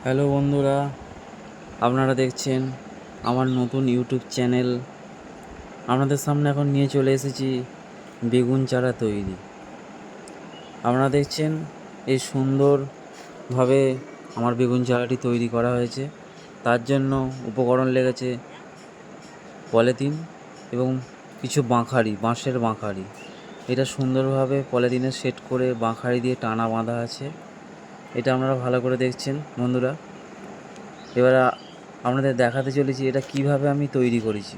Hello বন্ধুরা, আপনারা দেখছেন আমার নতুন ইউটিউব চ্যানেল। আপনাদের সামনে এখন নিয়ে চলে এসেছি বেগুন চারা তৈরি। আপনারা দেখছেন এই সুন্দরভাবে আমার বেগুন চারাটি তৈরি করা হয়েছে। তার জন্য উপকরণ লেগেছে পলিথিন এবং কিছু বাঁশের বাঁখারি। এটা সুন্দরভাবে পলিথিনে সেট করে বাঁখারি দিয়ে টানা বাঁধা আছে। এটা আপনারা ভালো করে দেখছেন বন্ধুরা। এবার আপনাদের দেখাতে চলেছি এটা কিভাবে আমি তৈরি করেছি।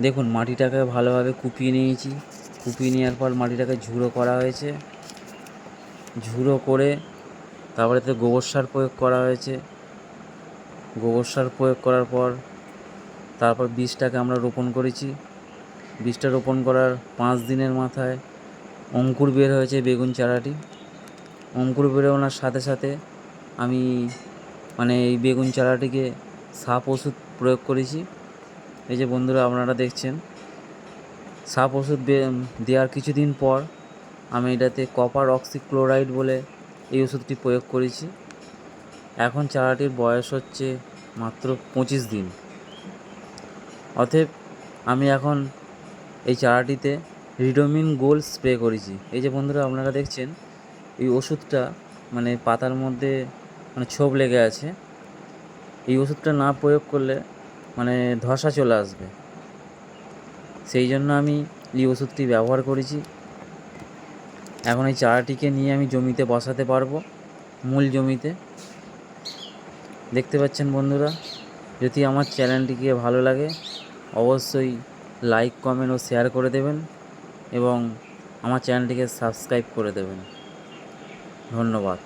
দেখুন, মাটিটাকে ভালোভাবে কুপিয়ে নিয়েছি। কুপিয়ে নেওয়ার পর মাটিটাকে ঝুড়ো করা হয়েছে। ঝুড়ো করে তারপরে এতে গোবর সার প্রয়োগ করা হয়েছে। গোবর সার প্রয়োগ করার পর তারপর বীজটাকে আমরা রোপণ করেছি। বীজটা রোপণ করার 5 দিনের মাথায় অঙ্কুর বের হয়েছে বেগুন চারাটি। অঙ্কুর বেরোনোর সাথে সাথে আমি এই বেগুন চারাটিকে সাপ ওষুধ প্রয়োগ করেছি। এই যে বন্ধুরা, আপনারা দেখছেন সাপ ওষুধ দেওয়ার কিছুদিন পর আমি এটাতে কপার অক্সিক্লোরাইড বলে এই ওষুধটি প্রয়োগ করেছি। এখন চারাটির বয়স হচ্ছে মাত্র 25 দিন। অতএব আমি এখন এই চারাটিতে রিডোমিন গোল্ড স্প্রে করেছি। এই যে বন্ধুরা, আপনারা দেখছেন এই ওষুধটা পাতার মধ্যে ছোপ লেগে আছে। এই ওষুধটা না প্রয়োগ করলে ধসা চলে আসবে। সেই জন্য আমি এই ওষুধটি ব্যবহার করেছি। এখন এই চারাটিকে নিয়ে আমি জমিতে বসাতে পারবো, মূল জমিতে। দেখতে পাচ্ছেন বন্ধুরা, যদি আমার চ্যানেলটিকে ভালো লাগে অবশ্যই লাইক, কমেন্ট ও শেয়ার করে দেবেন এবং আমার চ্যানেলটিকে সাবস্ক্রাইব করে দেবেন। ধন্যবাদ।